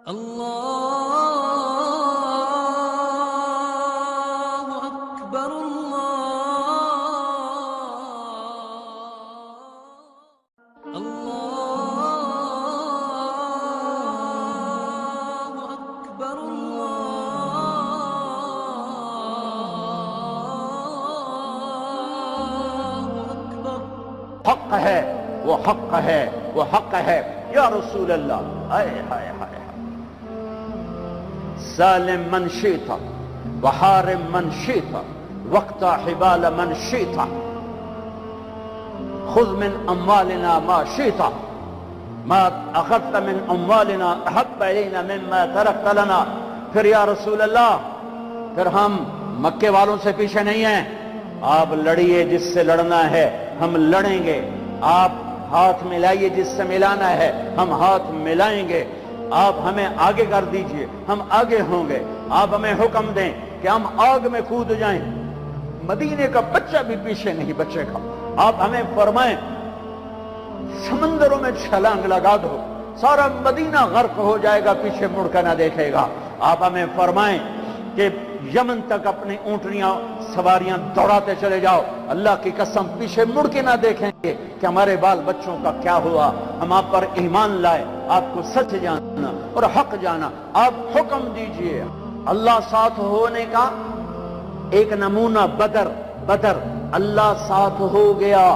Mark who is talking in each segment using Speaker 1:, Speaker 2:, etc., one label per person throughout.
Speaker 1: اللہ اکبر اللہ اللہ اکبر اللہ اکبر۔
Speaker 2: حق ہے وہ حق ہے وہ حق ہے یا رسول اللہ۔ ہائے ہائے ہائے ظالم من شئت وحارم من شئت واقطع حبال من شئت خذ من اموالنا ما شئت ما اخذت من اموالنا احب الینا مما ترکت لنا۔ پھر یا رسول اللہ پھر ہم مکے والوں سے پیچھے نہیں ہیں، آپ لڑیے جس سے لڑنا ہے ہم لڑیں گے، آپ ہاتھ ملائیے جس سے ملانا ہے ہم ہاتھ ملائیں گے، آپ ہمیں آگے کر دیجئے ہم آگے ہوں گے، آپ ہمیں حکم دیں کہ ہم آگ میں کود جائیں، مدینے کا بچہ بھی پیچھے نہیں بچے گا، آپ ہمیں فرمائیں سمندروں میں چھلانگ لگا دو، سارا مدینہ غرق ہو جائے گا، پیچھے مڑ کر نہ دیکھے گا، آپ ہمیں فرمائیں کہ یمن تک اپنی اونٹنیاں سواریاں دوڑاتے چلے جاؤ، اللہ کی قسم پیچھے مڑ کے نہ دیکھیں گے کہ ہمارے بال بچوں کا کیا ہوا، ہم آپ پر ایمان لائے، آپ کو سچ جانا اور حق جانا، آپ حکم دیجئے۔ اللہ ساتھ ہونے کا ایک نمونہ بدر اللہ ساتھ ہو گیا،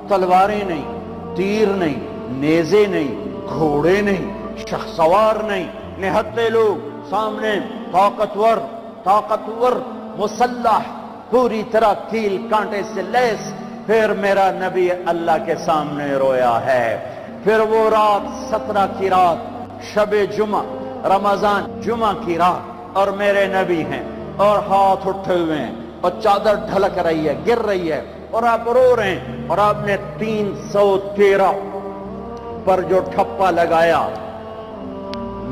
Speaker 2: تلواریں نہیں، تیر نہیں، نیزے نہیں، گھوڑے نہیں، شخسوار نہیں، نہتے لوگ سامنے، طاقتور مسلح پوری طرح کیل کانٹے سے لیس، پھر میرا نبی اللہ کے سامنے رویا ہے۔ پھر وہ رات 17 کی رات، شب جمعہ، رمضان جمعہ کی رات، اور میرے نبی ہیں اور ہاتھ اٹھے ہوئے ہیں اور چادر ڈھلک رہی ہے، گر رہی ہے، اور آپ رو رہے ہیں، اور آپ نے 313 پر جو ٹھپا لگایا،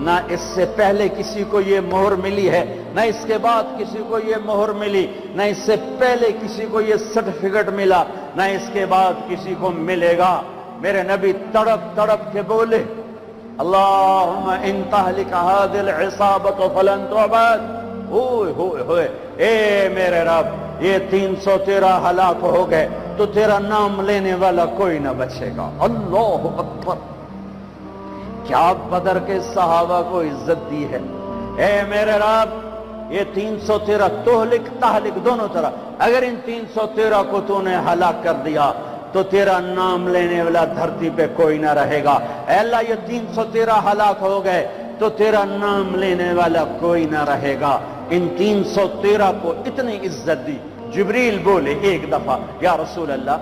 Speaker 2: نہ اس سے پہلے کسی کو یہ مہر ملی ہے، نہ اس کے بعد کسی کو یہ مہر ملی، نہ اس سے پہلے کسی کو یہ سرٹیفکیٹ ملا، نہ اس کے بعد کسی کو ملے گا۔ میرے نبی تڑپ کے بولے اللہم ان تہلک ہذہ العصابۃ فلن تعبد۔ ہوئے ہوئے ہوئے، اے میرے رب یہ 313 ہلاک ہو گئے تو تیرا نام لینے والا کوئی نہ بچے گا۔ اللہ اکبر، کیا بدر کے صحابہ کو عزت دی ہے۔ اے میرے رب یہ 313 تہلک دونوں طرح، اگر ان 313 کو تو نے ہلاک کر دیا تو تیرا نام لینے والا دھرتی پہ کوئی نہ رہے گا۔ اے اللہ یہ 313 ہلاک ہو گئے تو تیرا نام لینے والا کوئی نہ رہے گا۔ ان 313 کو اتنی عزت دی، جبریل بولے ایک دفعہ یا رسول اللہ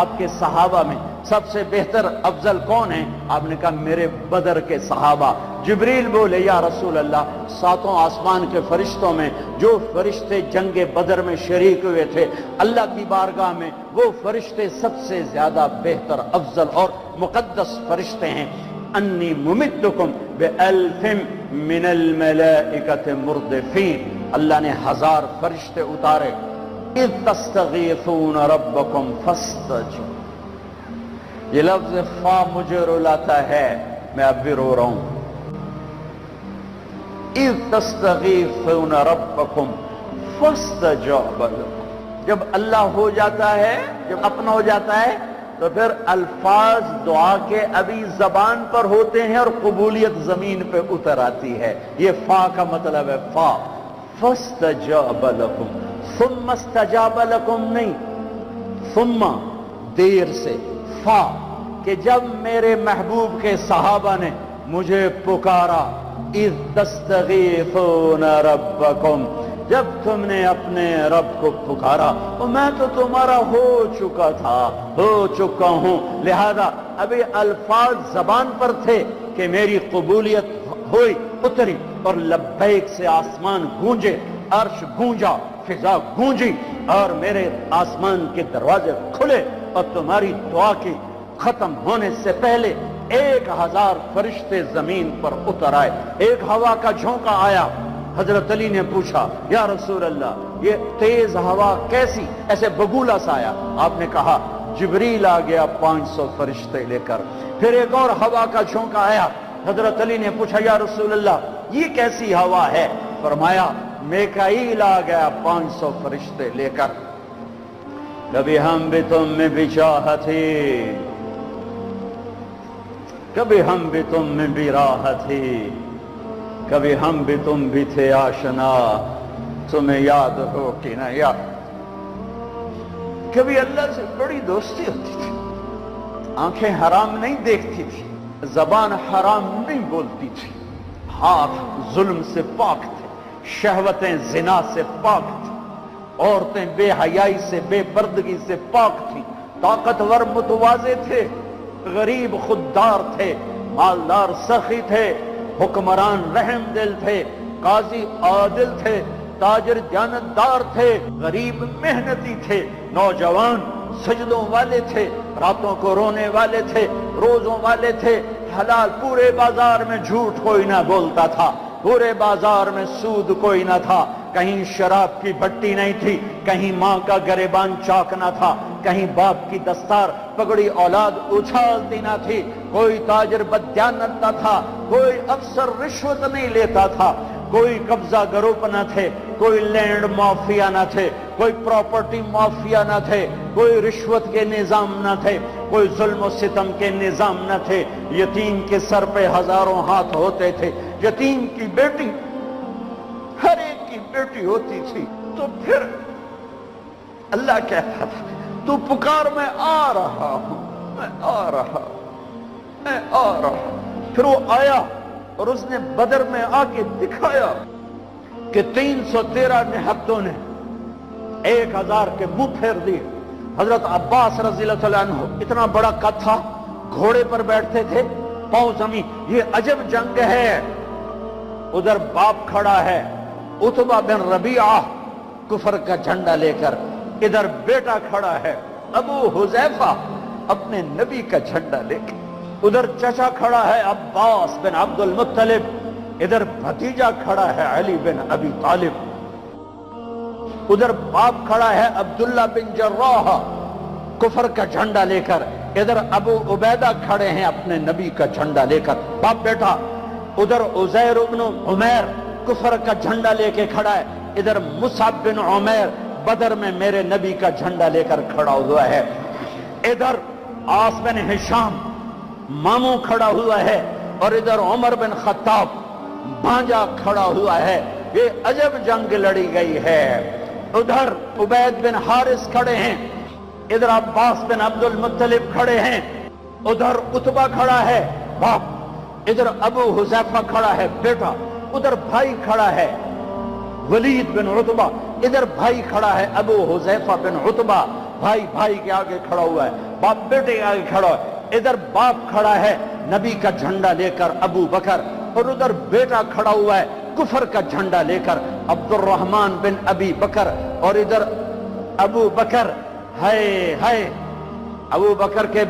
Speaker 2: آپ کے صحابہ میں سب سے بہتر افضل کون ہیں؟ آپ نے کہا میرے بدر کے صحابہ۔ جبریل بولے یا رسول اللہ 7 آسمان کے فرشتوں میں جو فرشتے جنگ بدر میں شریک ہوئے تھے اللہ کی بارگاہ میں، وہ فرشتے سب سے زیادہ بہتر افضل اور مقدس فرشتے ہیں۔ انی ممدکم بألف من الملائکۃ مردفین، اللہ نے 1000 فرشتے اتارے۔ اذ تستغیثون ربکم فاستجاب، یہ لفظ فا مجھے رلاتا ہے، میں اب بھی رو رہا ہوں۔ اذ تستغیثون ربکم فاستجاب لکم، جب اللہ ہو جاتا ہے، جب اپنا ہو جاتا ہے تو پھر الفاظ دعا کے ابھی زبان پر ہوتے ہیں اور قبولیت زمین پہ اتر آتی ہے۔ یہ فا کا مطلب ہے فا، فاستجاب لکم، ثم استجاب لکم نہیں، ثم دیر سے، فا کہ جب میرے محبوب کے صحابہ نے مجھے پکارا، اذ تستغیثون ربکم، جب تم نے اپنے رب کو پکارا، اور میں تو تمہارا ہو چکا تھا، ہو چکا ہوں، لہذا ابھی الفاظ زبان پر تھے کہ میری قبولیت ہوئی، اتری، اور لبیک سے آسمان گونجے، عرش گونجا، فضا گونجی، اور میرے آسمان کے دروازے کھلے، اور تمہاری دعا کی ختم ہونے سے پہلے 1000 فرشتے زمین پر اتر آئے، ایک ہوا کا جھونکا آیا۔ حضرت علی نے پوچھا یا رسول اللہ یہ تیز ہوا کیسی، ایسے بگولا سا آیا؟ آپ نے کہا جبریل آ گیا 500 فرشتے لے کر۔ پھر ایک اور ہوا کا جھونکا آیا، حضرت علی نے پوچھا یا رسول اللہ یہ کیسی ہوا ہے؟ فرمایا میکائیل آ گیا 500 فرشتے لے کر. کبھی ہم بھی تم میں بھی چاہت تھی، کبھی ہم بھی تم میں بھی راحت تھی، کبھی ہم بھی تم بھی تھے آشنا، تمہیں یاد ہو کہ نہ یاد. کبھی اللہ سے بڑی دوستی ہوتی تھی، آنکھیں حرام نہیں دیکھتی تھی، زبان حرام نہیں بولتی تھی، ہاتھ ظلم سے پاک تھے، شہوتیں زنا سے پاک تھی، عورتیں بے حیائی سے بے پردگی سے پاک تھی، طاقتور متواضع تھے، غریب خوددار تھے، مالدار سخی تھے، حکمران رحم دل تھے، قاضی عادل تھے، تاجر دیانتدار تھے، غریب محنتی تھے، نوجوان سجدوں والے تھے، راتوں کو رونے والے تھے، روزوں والے تھے، حلال. پورے بازار میں جھوٹ کوئی نہ بولتا تھا، پورے بازار میں سود کوئی نہ تھا، کہیں شراب کی بھٹی نہیں تھی، کہیں ماں کا گریبان چاک نہ تھا، کہیں باپ کی دستار پگڑی اولاد اچھالتی نہ تھی، کوئی تاجر بددیانت نہ تھا، کوئی افسر رشوت نہیں لیتا تھا، کوئی قبضہ گروپ نہ تھے، کوئی لینڈ مافیا نہ تھے، کوئی پراپرٹی مافیا نہ تھے، کوئی رشوت کے نظام نہ تھے، کوئی ظلم و ستم کے نظام نہ تھے. یتیم کے سر پہ ہزاروں ہاتھ ہوتے تھے، یتیم کی بیٹی ہر ایک کی بیٹی ہوتی تھی. تو پھر اللہ کہتا تھا تو پکار میں آ رہا ہوں، میں آ رہا ہوں، میں آ رہا ہوں. پھر وہ آیا اور اس نے بدر میں آ کے دکھایا کہ 313 نہتوں نے 1000 کے منہ پھیر دیے. حضرت عباس رضی اللہ عنہ اتنا بڑا قد تھا، گھوڑے پر بیٹھتے تھے، پاؤں زمین. یہ عجب جنگ ہے. ادھر باپ کھڑا ہے عتبہ بن ربیعہ کفر کا جھنڈا لے کر، ادھر بیٹا کھڑا ہے ابو حذیفہ اپنے نبی کا جھنڈا لے کے، ادھر چچا کھڑا ہے عباس بن عبد المطلب، ادھر بھتیجا کھڑا ہے علی بن ابی طالب، ادھر باپ کھڑا ہے عبداللہ بن جراح کفر کا جھنڈا لے کر، ادھر ابو عبیدہ کھڑے ہیں اپنے نبی کا جھنڈا لے کر، باپ بیٹا. ادھر عزیر بن عمیر کفر کا جھنڈا لے کے کھڑا ہے، ادھر مصعب بن عمیر بدر میں میرے نبی کا جھنڈا لے کر کھڑا ہوا ہے، ادھر عاص بن ہشام ماموں کھڑا ہوا ہے، اور ادھر عمر بن خطاب بھانجا کھڑا ہوا ہے. یہ عجب جنگ لڑی گئی ہے. ادھر عبید بن حارث کھڑے ہیں، ادھر عباس بن عبد المطلب کھڑے ہیں، ادھر عتبہ کھڑا ہے باپ، ادھر ابو حذیفہ کھڑا ہے بیٹا، ادھر بھائی کھڑا ہے ولید بن عتبہ، ادھر بھائی کھڑا ہے ابو حذیفہ بن عتبہ. بھائی بھائی کے آگے کھڑا ہوا ہے، باپ بیٹے کے آگے کھڑا ہے. ادھر باپ کھڑا ہے نبی کا جھنڈا لے کر ابو بکر، اور ادھر بیٹا کھڑا ہوا ہے کفر کا جھنڈا لے کر عبد الرحمن بن ابی بکر، اور ادھر ابو بکر. ہائے ہائے، ابو بکر کے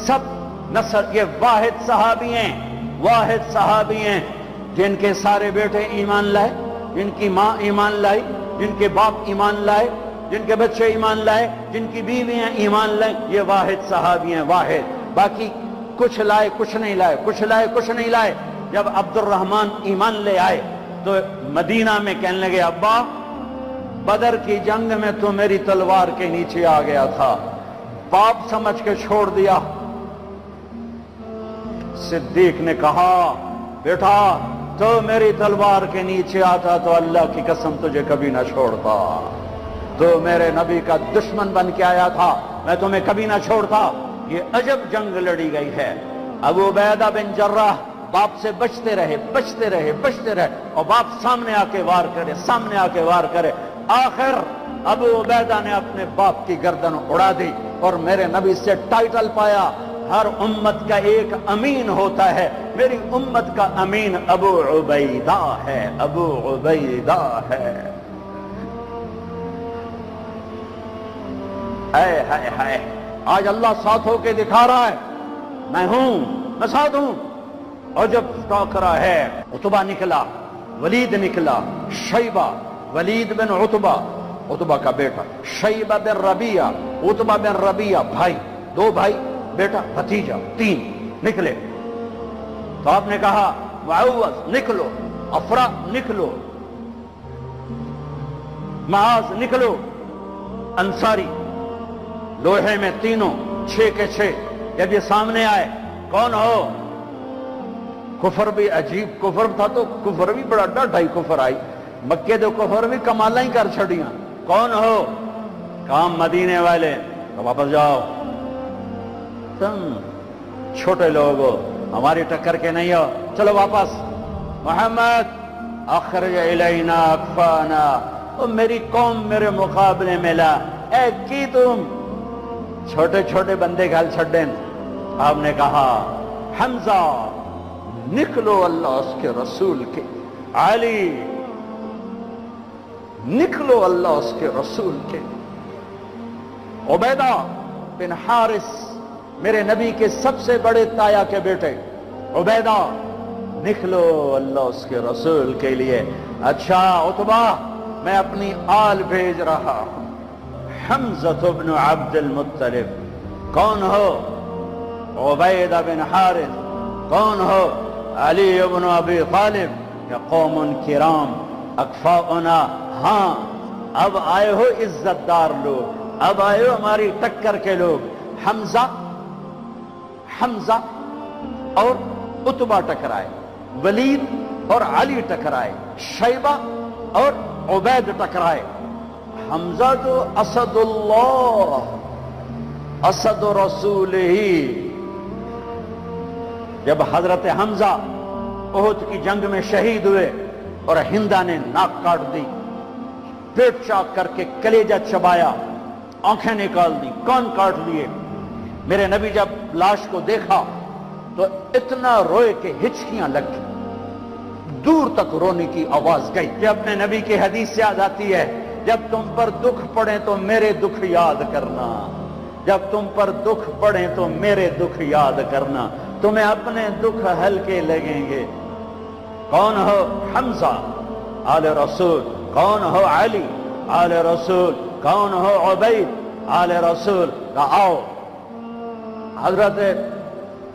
Speaker 2: سب نسل یہ واحد صحابی ہیں، واحد صحابی ہیں جن کے سارے بیٹے ایمان لائے، جن کی ماں ایمان لائی، جن کے باپ ایمان لائے، جن کے بچے ایمان لائے، جن کی بیویاں ایمان لائیں. یہ واحد صحابی ہیں، واحد. باقی کچھ لائے کچھ نہیں لائے، کچھ لائے کچھ نہیں لائے. جب عبد الرحمن ایمان لے آئے تو مدینہ میں کہنے لگے ابا بدر کی جنگ میں تو میری تلوار کے نیچے آ گیا تھا، باپ سمجھ کے چھوڑ دیا. صدیق نے کہا بیٹا تو میری تلوار کے نیچے آتا تو اللہ کی قسم تجھے کبھی نہ چھوڑتا، تو میرے نبی کا دشمن بن کے آیا تھا، میں تمہیں کبھی نہ چھوڑتا. یہ عجب جنگ لڑی گئی ہے. ابو عبیدہ بن جراح باپ سے بچتے رہے بچتے رہے بچتے رہے، اور باپ سامنے آ کے وار کرے سامنے آ کے وار کرے. آخر ابو عبیدہ نے اپنے باپ کی گردن اڑا دی اور میرے نبی سے ٹائٹل پایا. ہر امت کا ایک امین ہوتا ہے، میری امت کا امین ابو عبیدہ ہے، ابو عبیدہ ہے. اے ہائے ہائے، آج اللہ ساتھ ہو کے دکھا رہا ہے میں ہوں، میں ساتھ ہوں. اور جب ٹاکرا ہے عتبہ نکلا، ولید نکلا، شیبہ، ولید بن عتبہ، عتبہ کا بیٹا، شیبہ بن ربیعہ، عتبہ بن ربیعہ، بھائی، دو بھائی، بیٹا، بھتیجا، 3 نکلے. تو آپ نے کہا معوذ نکلو، افرا نکلو، معاذ نکلو، انصاری لوہے میں تینوں 6 کے 6 جب یہ سامنے آئے، کون ہو؟ کفر بھی عجیب کفر تھا، تو کفر بھی بڑا ڈاڈھائی کفر آئی، مکے دو کفر بھی کمالہ ہی کر چھڑیاں، کون ہو؟ کام مدینے والے، تو واپس جاؤ، تم چھوٹے لوگ ہو، ہماری ٹکر کے نہیں ہو، چلو واپس۔ محمد اخرج الینا اکفانا، او میری قوم میرے مقابلے میں لا، اے کی تم چھوٹے چھوٹے بندے گھل چھڑیں۔ آپ نے کہا حمزہ نکلو اللہ اس کے رسول کے، علی نکلو اللہ اس کے رسول کے، عبیدہ بن حارث میرے نبی کے سب سے بڑے تایا کے بیٹے، عبیدہ نکلو اللہ اس کے رسول کے لیے۔ اچھا عتبہ میں اپنی آل بھیج رہا ہوں، حمزہ بن عبد المطلب، کون ہو؟ عبیدہ بن حارث، کون ہو؟ علی بن ابی طالب، یا قوم کرام اکفاؤنا، ہاں اب آئے ہو عزت دار لوگ، اب آئے ہو ہماری ٹکر کے لوگ۔ حمزہ اور عتبہ ٹکرائے، ولید اور علی ٹکرائے، شیبہ اور عبید ٹکرائے۔ حمزہ تو اسد اللہ، اسد رسول ہی۔ جب حضرت حمزہ احد کی جنگ میں شہید ہوئے اور ہندا نے ناک کاٹ دی، پیٹ چاک کر کے کلیجہ چبایا، آنکھیں نکال دی، کان کاٹ دیے، میرے نبی جب لاش کو دیکھا تو اتنا روئے کہ ہچکیاں لگ گئی، دور تک رونے کی آواز گئی۔ کہ اپنے نبی کی حدیث یاد آتی ہے، جب تم پر دکھ پڑے تو میرے دکھ یاد کرنا، جب تم پر دکھ پڑے تو میرے دکھ یاد کرنا، تمہیں اپنے دکھ ہلکے لگیں گے۔ کون ہو؟ حمزہ آل رسول، کون ہو؟ علی آل رسول، کون ہو؟ عبید آل رسول۔ آؤ، حضرت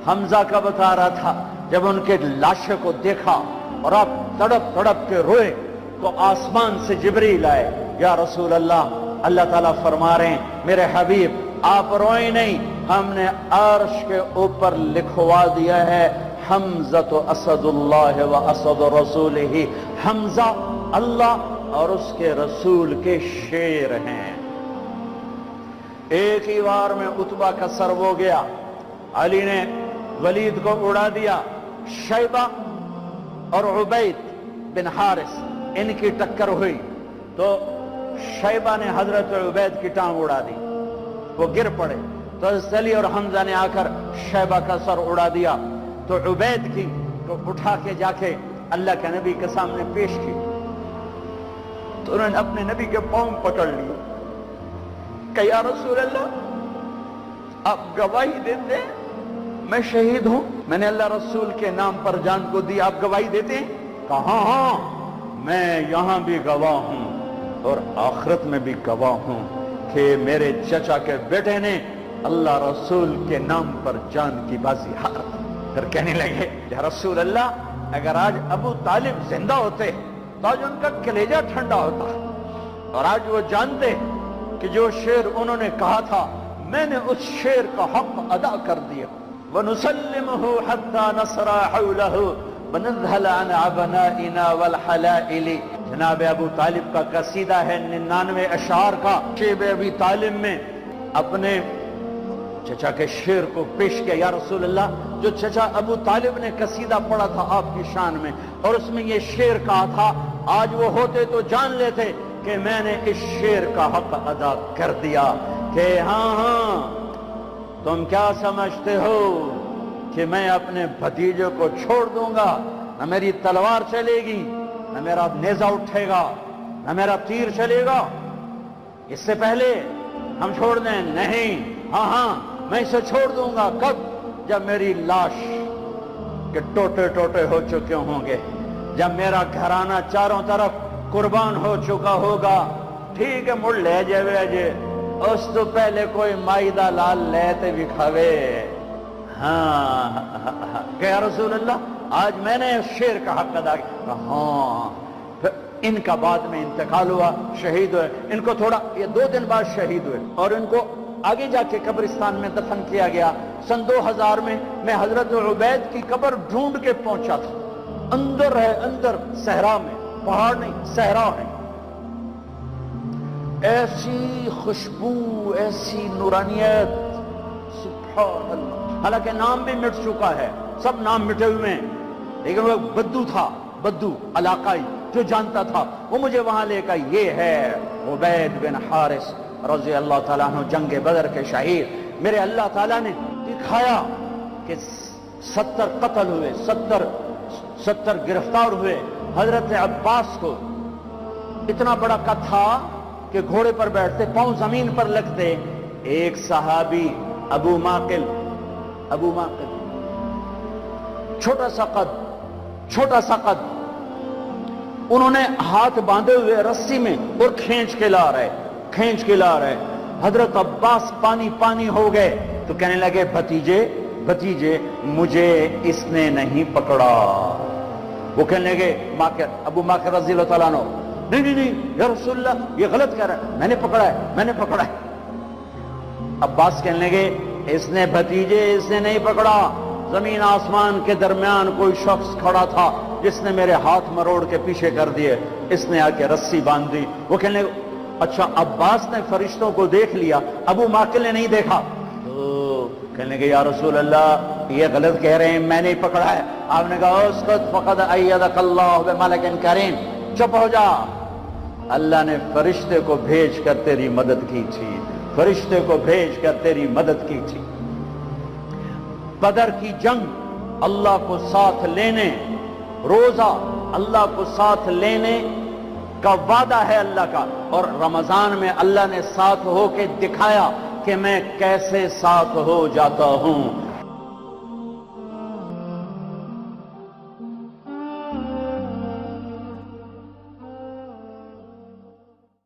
Speaker 2: حمزہ کا بتا رہا تھا، جب ان کے لاشوں کو دیکھا اور آپ تڑپ تڑپ کے روئے تو آسمان سے جبریل آئے، یا رسول اللہ، اللہ تعالیٰ فرما رہے ہیں میرے حبیب آپ روئیں نہیں، ہم نے عرش کے اوپر لکھوا دیا ہے حمزہ تو اسد اللہ و اسد رسول ہی، حمزہ اللہ اور اس کے رسول کے شیر ہیں۔ ایک ہی وار میں عتبہ کا سر ہو گیا، علی نے ولید کو اڑا دیا، شیبہ اور عبید بن حارث ان کی ٹکر ہوئی تو شیبہ نے حضرت عبید کی ٹانگ اڑا دی، وہ گر پڑے تو حضرت علی اور حمزہ نے آ کر شیبہ کا سر اڑا دیا، تو عبید کی تو اٹھا کے جا کے اللہ کے نبی کے سامنے پیش کی، تو انہوں نے اپنے نبی کے پاؤں پکڑ لیے کہ یا رسول اللہ آپ گواہی دیتے ہیں میں شہید ہوں، میں نے اللہ رسول کے نام پر جان کو دی، آپ گواہی دیتے ہیں؟ کہا ہاں میں یہاں بھی گواہ ہوں اور آخرت میں بھی گواہ ہوں کہ میرے چچا کے بیٹے نے اللہ رسول کے نام پر جان کی بازی ہار دی۔ پھر کہنے لگے یا رسول اللہ اگر آج ابو طالب زندہ ہوتے تو آج ان کا کلیجہ ٹھنڈا ہوتا، اور آج وہ جانتے کہ جو شعر انہوں نے کہا تھا میں نے اس شعر کا حق ادا کر دیا۔ وَنُسَلِّمُهُ حَتَّى نَصْرَ حَوْلَهُ وَنَذْهَلَ عَنْ عَبَنَائِنَا وَالْحَلَائِلِ۔ جناب ابو طالب کا قصیدہ ہے 99 اشعار کا، شیب ابی طالب میں اپنے چچا کے شعر کو پیش کیا، یا رسول اللہ جو چچا ابو طالب نے قصیدہ پڑھا تھا آپ کی شان میں، اور اس میں یہ شعر کہا تھا، آج وہ ہوتے تو جان لیتے کہ میں نے اس شعر کا حق ادا کر دیا کہ ہاں ہاں تم کیا سمجھتے ہو کہ میں اپنے بھتیجے کو چھوڑ دوں گا؟ نہ میری تلوار چلے گی، نہ میرا نیزہ اٹھے گا، نہ میرا تیر چلے گا، اس سے پہلے ہم چھوڑ دیں؟ نہیں، ہاں ہاں میں اسے چھوڑ دوں گا۔ کب؟ جب میری لاش کے ٹوٹے ٹوٹے ہو چکے ہوں گے، جب میرا گھرانہ چاروں طرف قربان ہو چکا ہوگا۔ ٹھیک ہے مڑ لے جے اس تو پہلے کوئی مائدہ لال لیتے بھی کھوے۔ ہاں کہ یا رسول اللہ آج میں نے اس شیر کا حق ادا کیا. ہاں پھر ان کا بعد میں انتقال ہوا, شہید ہوئے. ان کو تھوڑا یہ 2 دن بعد شہید ہوئے اور ان کو آگے جا کے قبرستان میں دفن کیا گیا. سن 2000 میں حضرت عبید کی قبر ڈھونڈ کے پہنچا تھا. اندر ہے, اندر صحرا میں, پہاڑ نہیں صحرا ہے. ایسی خوشبو, ایسی نورانیت, سبحان اللہ. حالانکہ نام بھی مٹ چکا ہے, سب نام مٹے ہوئے ہیں, لیکن وہ بدو تھا, بدو علاقائی جو جانتا تھا, وہ مجھے وہاں لے کر, یہ ہے عبید بن حارث رضی اللہ تعالیٰ عنہ, جنگ بدر کے شہید. میرے اللہ تعالیٰ نے دکھایا کہ 70 قتل ہوئے, 70 گرفتار ہوئے. حضرت عباس کو اتنا بڑا قد تھا کہ گھوڑے پر بیٹھتے, پاؤں زمین پر لگتے. ایک صحابی ابو ماقل, چھوٹا سا قد, انہوں نے ہاتھ باندھے ہوئے رسی میں اور کھینچ کے لا رہے. حضرت عباس پانی ہو گئے تو کہنے لگے, بھتیجے مجھے اس نے نہیں پکڑا. وہ کہنے لگے ابو ماقل رضی اللہ تعالیٰ عنہ, نہیں یا رسول اللہ, یہ غلط کہہ رہا ہے, میں نے پکڑا ہے. عباس کہنے لگے, اس نے نہیں پکڑا. زمین آسمان کے درمیان کوئی شخص کھڑا تھا جس نے میرے ہاتھ مروڑ کے پیچھے کر دیے, اس نے آ کے رسی باندھ دی. وہ کہنے لگے, اچھا عباس نے فرشتوں کو دیکھ لیا, ابو ماقل نے نہیں دیکھا. تو کہنے لگے, یا رسول اللہ یہ غلط کہہ رہے ہیں, میں نہیں پکڑا ہے. آپ نے کہا, اسکت فقد ایدک اللہ بملک کریم, چپ ہو جا. اللہ نے فرشتے کو بھیج کر تیری مدد کی تھی. بدر کی جنگ اللہ کو ساتھ لینے, روزہ اللہ کو ساتھ لینے کا وعدہ ہے اللہ کا. اور رمضان میں اللہ نے ساتھ ہو کے دکھایا کہ میں کیسے ساتھ ہو جاتا ہوں.